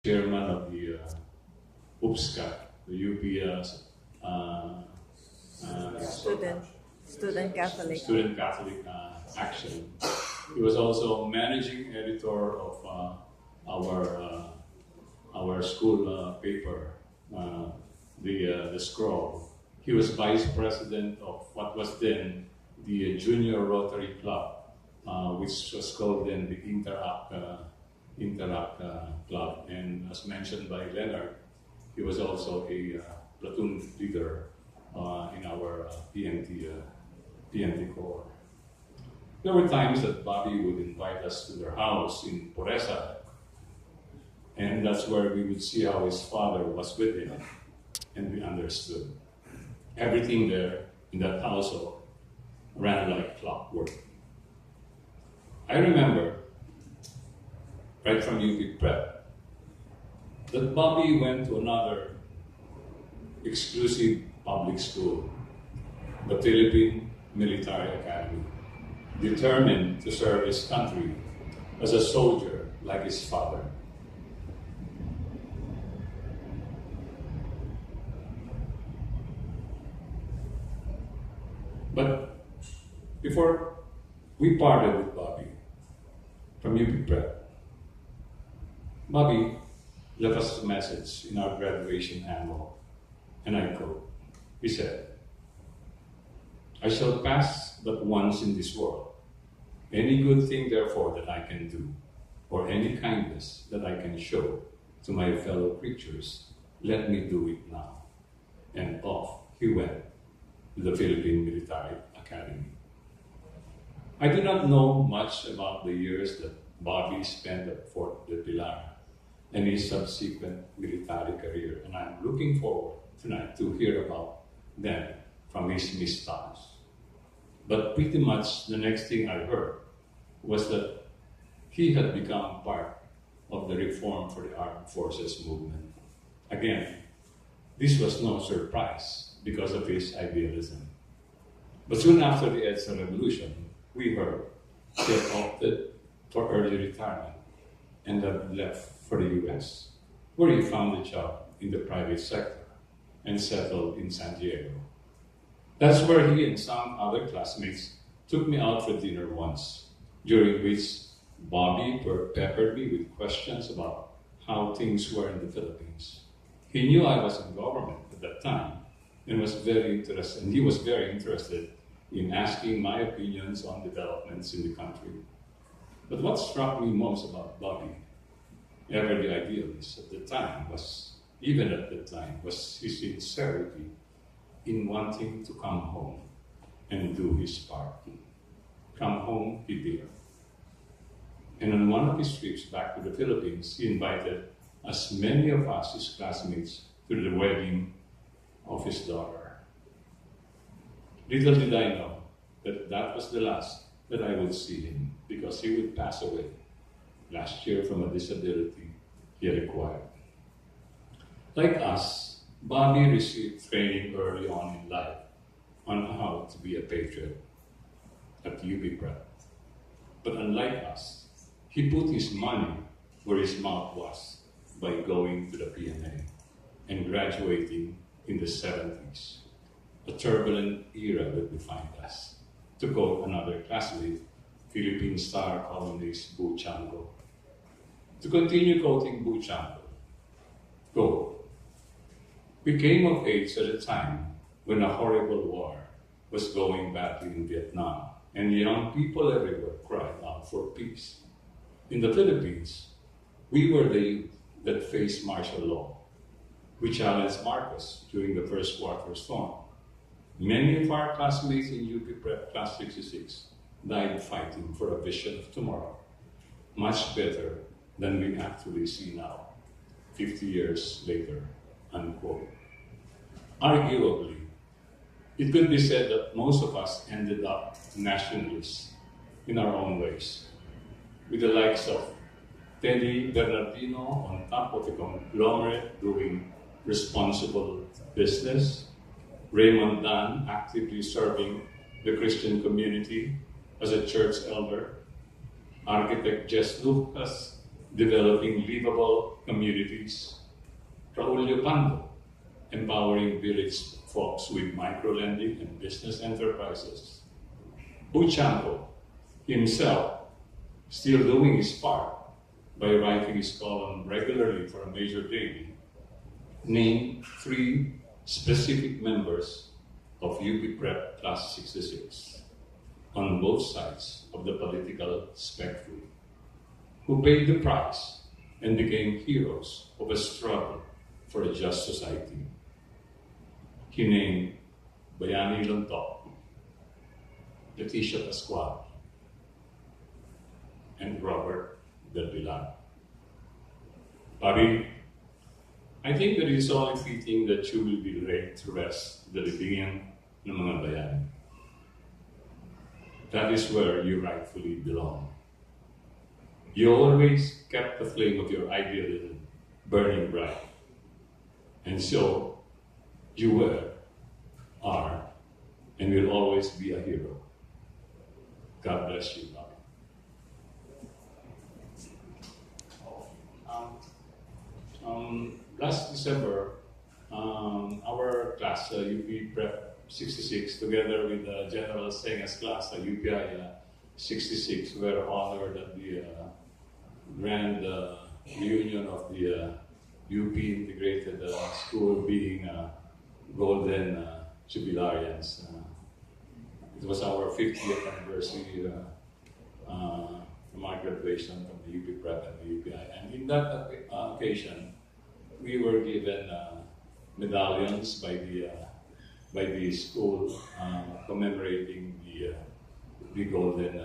chairman of the UPSCA, the UP Student Catholic Action. He was also managing editor of our school paper, the Scroll. He was vice president of what was then the Junior Rotary Club, which was called then the Interact Club. And as mentioned by Leonard, he was also a platoon leader in our PNT Corps. There were times that Bobby would invite us to their house in Poresa, and that's where we would see how his father was with him, and we understood. Everything there in that household ran like clockwork. I remember, right from UP Prep, that Bobby went to another exclusive public school, the Philippine Military Academy, determined to serve his country as a soldier like his father. But before we parted with Bobby from UP Prep, Bobby left us a message in our graduation annual, and I quote, he said, "I shall pass but once in this world. Any good thing, therefore, that I can do, or any kindness that I can show to my fellow creatures, let me do it now." And off he went to the Philippine Military Academy. I do not know much about the years that Bobby spent at Fort de Pilar and his subsequent military career, and I'm looking forward tonight to hear about them from his mistakes. But pretty much the next thing I heard was that he had become part of the Reform for the Armed Forces movement. Again, this was no surprise because of his idealism. But soon after the EDSA revolution, we heard he had opted for early retirement and had left for the US, where he found a job in the private sector and settled in San Diego. That's where he and some other classmates took me out for dinner once, during which Bobby peppered me with questions about how things were in the Philippines. He knew I was in government at that time and was very interested, and he was very interested in asking my opinions on developments in the country. But what struck me most about Bobby, ever the idealist at the time, was his sincerity in wanting to come home and do his part. Come home, he did. And on one of his trips back to the Philippines, he invited as many of us, his classmates, to the wedding of his daughter. Little did I know that that was the last that I would see him, because he would pass away last year from a disability he had acquired. Like us, Bobby received training early on in life on how to be a patriot at UP Prep. But unlike us, he put his money where his mouth was by going to the PNA and graduating in the 70s, a turbulent era that defined us. To quote another classmate, Philippine star columnist Bu Chango. To continue quoting Bu Chango, quote, "We came of age at a time when a horrible war was going badly in Vietnam, and young people everywhere cried out for peace. In the Philippines, we were the youth that faced martial law. We challenged Marcos during the first quarter storm. Many of our classmates in UP Prep Class 66 died fighting for a vision of tomorrow, much better than we actually see now, 50 years later," unquote. Arguably, it could be said that most of us ended up nationalists in our own ways, with the likes of Teddy Bernardino on top of the conglomerate doing responsible business, Raymond Dunn actively serving the Christian community as a church elder, architect Jess Lucas developing livable communities. Raul Pando, empowering village folks with micro-lending and business enterprises. Uchanko, himself, still doing his part by writing his column regularly for a major daily, named 3 specific members of UP Prep Class 66 on both sides of the political spectrum, who paid the price and became heroes of a struggle for a just society. He named Bayani Lontok, Leticia Pascual, and Robert Del Pilar. Bobby, I think that it is only fitting that you will be laid to rest the libingan ng mga bayan. That is where you rightfully belong. You always kept the flame of your idealism burning bright. And so, you were, are, and will always be a hero. God bless you, Bobby. Last December, our class, UP Prep 66, together with General Senga's class, UPI 66, were honored at the grand reunion of the UP Integrated School being Golden Jubilarians. It was our 50th anniversary from our graduation from the UP Prep and the UPI. And in that occasion, we were given medallions by the school commemorating the golden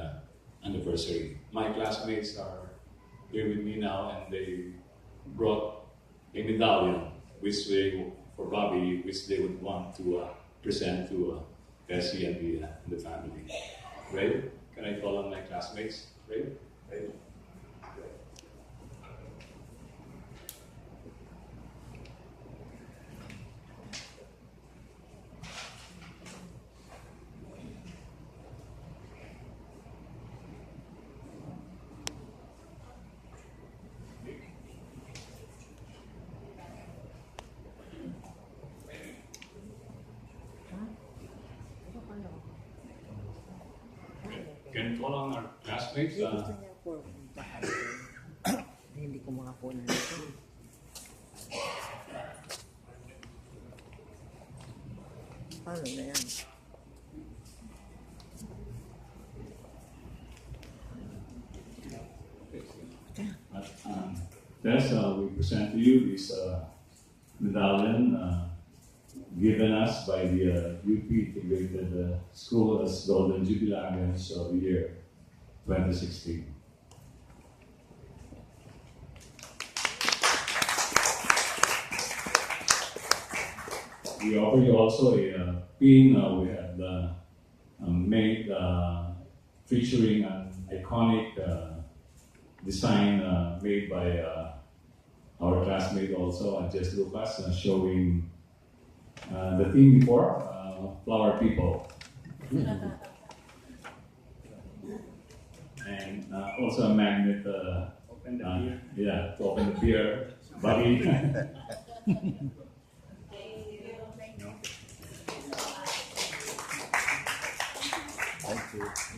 anniversary. My classmates are here with me now, and they brought a medallion for Bobby, which they would want to present to Bessie and the family. Right? Can I call on my classmates? Right? Right? Can call on our classmates? Gusto niya po hindi ko makakunan ito. Paano na yan? Tess, we present to you this medallion given us by the UP Integrated School as Golden Jubilarians of the year 2016. We offer you also a pin we had made featuring an iconic design made by our classmate also, Jess Lucas, showing the theme before, flower people. And also a magnet Open the beer. Yeah, to open the beer. Buddy. Thank you.